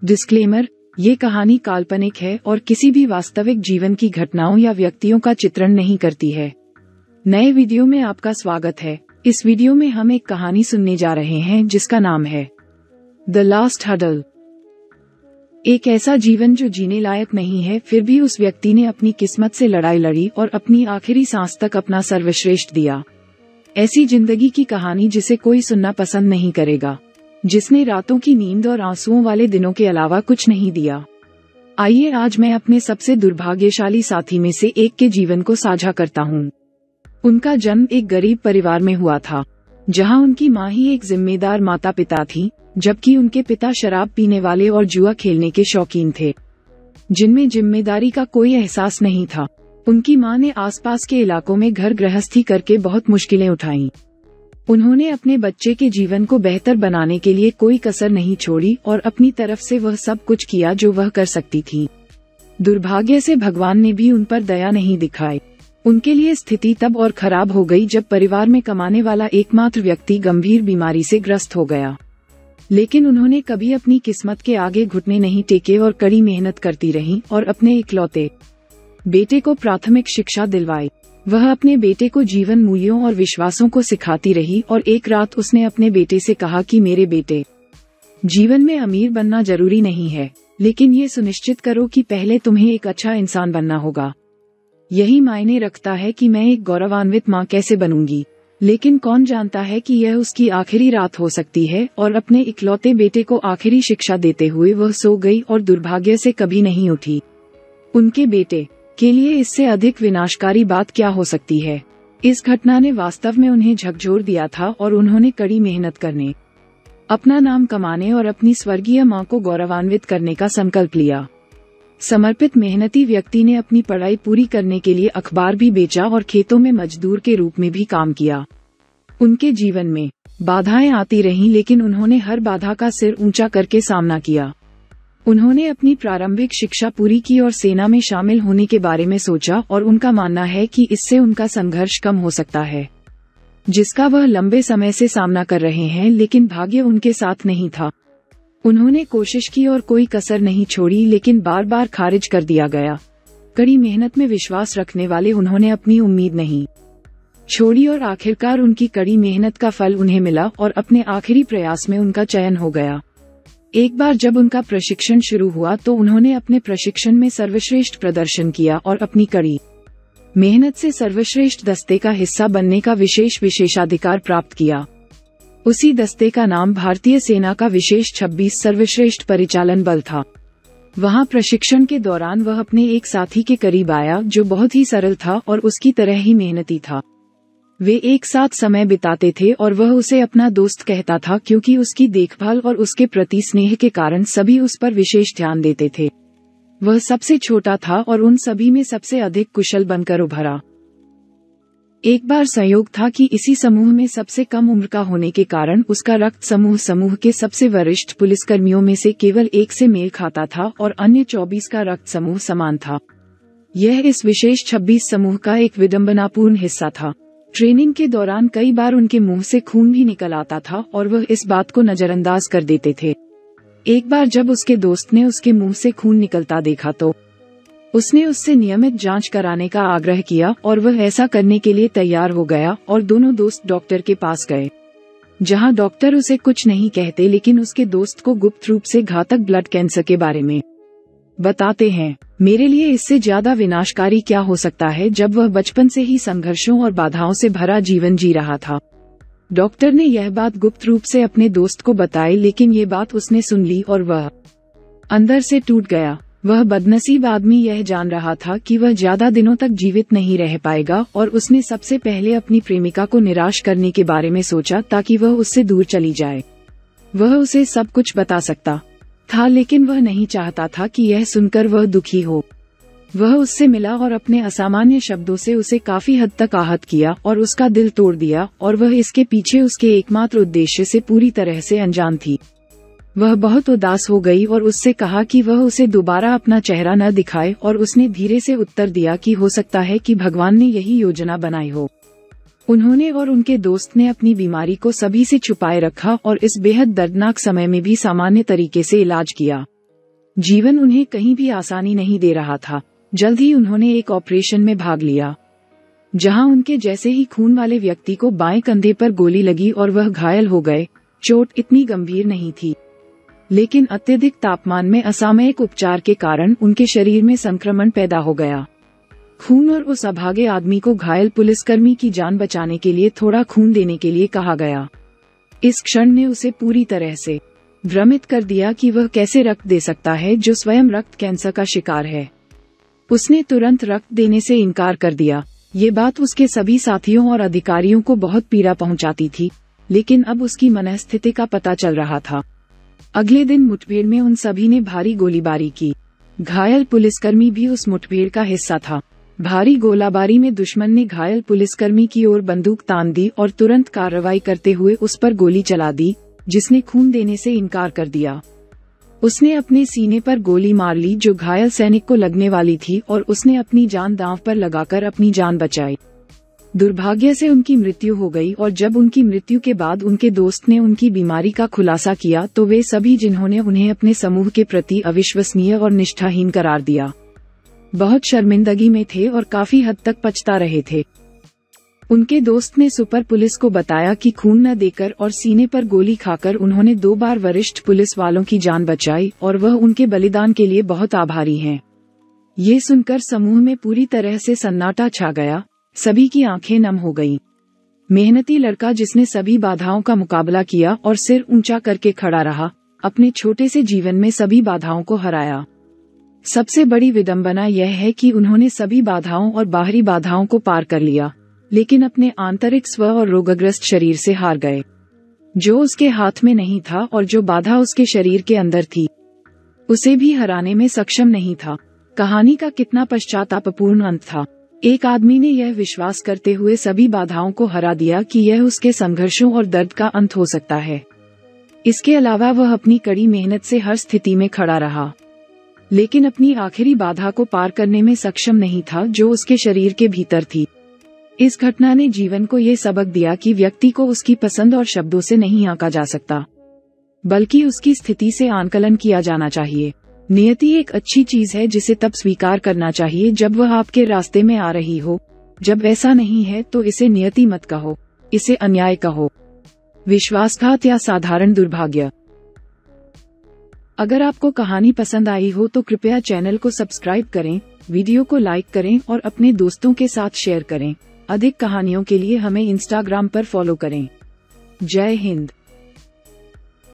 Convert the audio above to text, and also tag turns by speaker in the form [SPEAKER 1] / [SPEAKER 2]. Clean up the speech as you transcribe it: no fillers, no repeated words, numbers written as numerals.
[SPEAKER 1] Disclaimer, ये कहानी काल्पनिक है और किसी भी वास्तविक जीवन की घटनाओं या व्यक्तियों का चित्रण नहीं करती है। नए वीडियो में आपका स्वागत है। इस वीडियो में हम एक कहानी सुनने जा रहे हैं जिसका नाम है द लास्ट हडल। एक ऐसा जीवन जो जीने लायक नहीं है, फिर भी उस व्यक्ति ने अपनी किस्मत से लड़ाई लड़ी और अपनी आखिरी सांस तक अपना सर्वश्रेष्ठ दिया। ऐसी जिंदगी की कहानी जिसे कोई सुनना पसंद नहीं करेगा, जिसने रातों की नींद और आंसुओं वाले दिनों के अलावा कुछ नहीं दिया। आइए आज मैं अपने सबसे दुर्भाग्यशाली साथी में से एक के जीवन को साझा करता हूँ। उनका जन्म एक गरीब परिवार में हुआ था, जहाँ उनकी माँ ही एक जिम्मेदार माता पिता थी, जबकि उनके पिता शराब पीने वाले और जुआ खेलने के शौकीन थे, जिनमें जिम्मेदारी का कोई एहसास नहीं था। उनकी माँ ने आसपास के इलाकों में घर गृहस्थी करके बहुत मुश्किलें उठाईं। उन्होंने अपने बच्चे के जीवन को बेहतर बनाने के लिए कोई कसर नहीं छोड़ी और अपनी तरफ से वह सब कुछ किया जो वह कर सकती थी। दुर्भाग्य से भगवान ने भी उन पर दया नहीं दिखाई। उनके लिए स्थिति तब और खराब हो गई जब परिवार में कमाने वाला एकमात्र व्यक्ति गंभीर बीमारी से ग्रस्त हो गया। लेकिन उन्होंने कभी अपनी किस्मत के आगे घुटने नहीं टेके और कड़ी मेहनत करती रहीं और अपने इकलौते बेटे को प्राथमिक शिक्षा दिलवाई। वह अपने बेटे को जीवन मूल्यों और विश्वासों को सिखाती रही और एक रात उसने अपने बेटे से कहा कि मेरे बेटे, जीवन में अमीर बनना जरूरी नहीं है, लेकिन ये सुनिश्चित करो कि पहले तुम्हें एक अच्छा इंसान बनना होगा। यही मायने रखता है कि मैं एक गौरवान्वित माँ कैसे बनूंगी। लेकिन कौन जानता है कि यह उसकी आखिरी रात हो सकती है। और अपने इकलौते बेटे को आखिरी शिक्षा देते हुए वह सो गई और दुर्भाग्य से कभी नहीं उठी। उनके बेटे के लिए इससे अधिक विनाशकारी बात क्या हो सकती है। इस घटना ने वास्तव में उन्हें झकझोर दिया था और उन्होंने कड़ी मेहनत करने, अपना नाम कमाने और अपनी स्वर्गीय मां को गौरवान्वित करने का संकल्प लिया। समर्पित मेहनती व्यक्ति ने अपनी पढ़ाई पूरी करने के लिए अखबार भी बेचा और खेतों में मजदूर के रूप में भी काम किया। उनके जीवन में बाधाएं आती रहीं, लेकिन उन्होंने हर बाधा का सिर ऊंचा करके सामना किया। उन्होंने अपनी प्रारंभिक शिक्षा पूरी की और सेना में शामिल होने के बारे में सोचा और उनका मानना है कि इससे उनका संघर्ष कम हो सकता है, जिसका वह लंबे समय से सामना कर रहे हैं। लेकिन भाग्य उनके साथ नहीं था। उन्होंने कोशिश की और कोई कसर नहीं छोड़ी, लेकिन बार बार खारिज कर दिया गया। कड़ी मेहनत में विश्वास रखने वाले उन्होंने अपनी उम्मीद नहीं छोड़ी और आखिरकार उनकी कड़ी मेहनत का फल उन्हें मिला और अपने आखिरी प्रयास में उनका चयन हो गया। एक बार जब उनका प्रशिक्षण शुरू हुआ तो उन्होंने अपने प्रशिक्षण में सर्वश्रेष्ठ प्रदर्शन किया और अपनी कड़ी मेहनत से सर्वश्रेष्ठ दस्ते का हिस्सा बनने का विशेषाधिकार प्राप्त किया। उसी दस्ते का नाम भारतीय सेना का विशेष 26 सर्वश्रेष्ठ परिचालन बल था। वहां प्रशिक्षण के दौरान वह अपने एक साथी के करीब आया जो बहुत ही सरल था और उसकी तरह ही मेहनती था। वे एक साथ समय बिताते थे और वह उसे अपना दोस्त कहता था, क्योंकि उसकी देखभाल और उसके प्रति स्नेह के कारण सभी उस पर विशेष ध्यान देते थे। वह सबसे छोटा था और उन सभी में सबसे अधिक कुशल बनकर उभरा। एक बार संयोग था कि इसी समूह में सबसे कम उम्र का होने के कारण उसका रक्त समूह के सबसे वरिष्ठ पुलिसकर्मियों में से केवल एक से मेल खाता था और अन्य 24 का रक्त समूह समान था। यह इस विशेष 26 समूह का एक विडंबनापूर्ण हिस्सा था। ट्रेनिंग के दौरान कई बार उनके मुंह से खून भी निकल आता था और वह इस बात को नजरअंदाज कर देते थे। एक बार जब उसके दोस्त ने उसके मुंह से खून निकलता देखा तो उसने उससे नियमित जांच कराने का आग्रह किया और वह ऐसा करने के लिए तैयार हो गया और दोनों दोस्त डॉक्टर के पास गए, जहां डॉक्टर उसे कुछ नहीं कहते लेकिन उसके दोस्त को गुप्त रूप से घातक ब्लड कैंसर के बारे में बताते हैं। मेरे लिए इससे ज्यादा विनाशकारी क्या हो सकता है जब वह बचपन से ही संघर्षों और बाधाओं से भरा जीवन जी रहा था। डॉक्टर ने यह बात गुप्त रूप से अपने दोस्त को बताई, लेकिन ये बात उसने सुन ली और वह अंदर से टूट गया। वह बदनसीब आदमी यह जान रहा था कि वह ज्यादा दिनों तक जीवित नहीं रह पाएगा और उसने सबसे पहले अपनी प्रेमिका को निराश करने के बारे में सोचा ताकि वह उससे दूर चली जाए। वह उसे सब कुछ बता सकता था, लेकिन वह नहीं चाहता था कि यह सुनकर वह दुखी हो। वह उससे मिला और अपने असामान्य शब्दों से उसे काफी हद तक आहत किया और उसका दिल तोड़ दिया, और वह इसके पीछे उसके एकमात्र उद्देश्य से पूरी तरह से अनजान थी। वह बहुत उदास हो गई और उससे कहा कि वह उसे दोबारा अपना चेहरा न दिखाए, और उसने धीरे से उत्तर दिया कि हो सकता है कि भगवान ने यही योजना बनाई हो। उन्होंने और उनके दोस्त ने अपनी बीमारी को सभी से छुपाए रखा और इस बेहद दर्दनाक समय में भी सामान्य तरीके से इलाज किया। जीवन उन्हें कहीं भी आसानी नहीं दे रहा था। जल्द ही उन्होंने एक ऑपरेशन में भाग लिया, जहां उनके जैसे ही खून वाले व्यक्ति को बाएं कंधे पर गोली लगी और वह घायल हो गए। चोट इतनी गंभीर नहीं थी, लेकिन अत्यधिक तापमान में असामयिक उपचार के कारण उनके शरीर में संक्रमण पैदा हो गया। खून और उस अभागे आदमी को घायल पुलिसकर्मी की जान बचाने के लिए थोड़ा खून देने के लिए कहा गया। इस क्षण ने उसे पूरी तरह से भ्रमित कर दिया कि वह कैसे रक्त दे सकता है जो स्वयं रक्त कैंसर का शिकार है। उसने तुरंत रक्त देने से इनकार कर दिया। ये बात उसके सभी साथियों और अधिकारियों को बहुत पीड़ा पहुंचाती थी, लेकिन अब उसकी मनःस्थिति का पता चल रहा था। अगले दिन मुठभेड़ में उन सभी ने भारी गोलीबारी की। घायल पुलिसकर्मी भी उस मुठभेड़ का हिस्सा था। भारी गोलाबारी में दुश्मन ने घायल पुलिसकर्मी की ओर बंदूक तान दी और तुरंत कार्रवाई करते हुए उस पर गोली चला दी, जिसने खून देने से इनकार कर दिया। उसने अपने सीने पर गोली मार ली जो घायल सैनिक को लगने वाली थी और उसने अपनी जान दांव पर लगाकर अपनी जान बचाई। दुर्भाग्य से उनकी मृत्यु हो गई और जब उनकी मृत्यु के बाद उनके दोस्त ने उनकी बीमारी का खुलासा किया तो वे सभी जिन्होंने उन्हें अपने समूह के प्रति अविश्वसनीय और निष्ठाहीन करार दिया, बहुत शर्मिंदगी में थे और काफी हद तक पछता रहे थे। उनके दोस्त ने सुपर पुलिस को बताया कि खून न देकर और सीने पर गोली खाकर उन्होंने 2 बार वरिष्ठ पुलिस वालों की जान बचाई और वह उनके बलिदान के लिए बहुत आभारी हैं। ये सुनकर समूह में पूरी तरह से सन्नाटा छा गया। सभी की आंखें नम हो गईं। मेहनती लड़का जिसने सभी बाधाओं का मुकाबला किया और सिर ऊंचा करके खड़ा रहा, अपने छोटे से जीवन में सभी बाधाओं को हराया। सबसे बड़ी विडंबना यह है कि उन्होंने सभी बाधाओं और बाहरी बाधाओं को पार कर लिया, लेकिन अपने आंतरिक स्व और रोगग्रस्त शरीर से हार गए, जो उसके हाथ में नहीं था और जो बाधा उसके शरीर के अंदर थी, उसे भी हराने में सक्षम नहीं था। कहानी का कितना पश्चातापपूर्ण अंत था। एक आदमी ने यह विश्वास करते हुए सभी बाधाओं को हरा दिया कि यह उसके संघर्षों और दर्द का अंत हो सकता है। इसके अलावा वह अपनी कड़ी मेहनत से हर स्थिति में खड़ा रहा, लेकिन अपनी आखिरी बाधा को पार करने में सक्षम नहीं था जो उसके शरीर के भीतर थी। इस घटना ने जीवन को ये सबक दिया कि व्यक्ति को उसकी पसंद और शब्दों से नहीं आंका जा सकता, बल्कि उसकी स्थिति से आंकलन किया जाना चाहिए। नियति एक अच्छी चीज है जिसे तब स्वीकार करना चाहिए जब वह आपके रास्ते में आ रही हो। जब ऐसा नहीं है तो इसे नियति मत कहो, इसे अन्याय कहो, विश्वासघात या साधारण दुर्भाग्य। अगर आपको कहानी पसंद आई हो तो कृपया चैनल को सब्सक्राइब करें, वीडियो को लाइक करें और अपने दोस्तों के साथ शेयर करें। अधिक कहानियों के लिए हमें इंस्टाग्राम पर फॉलो करें। जय हिंद।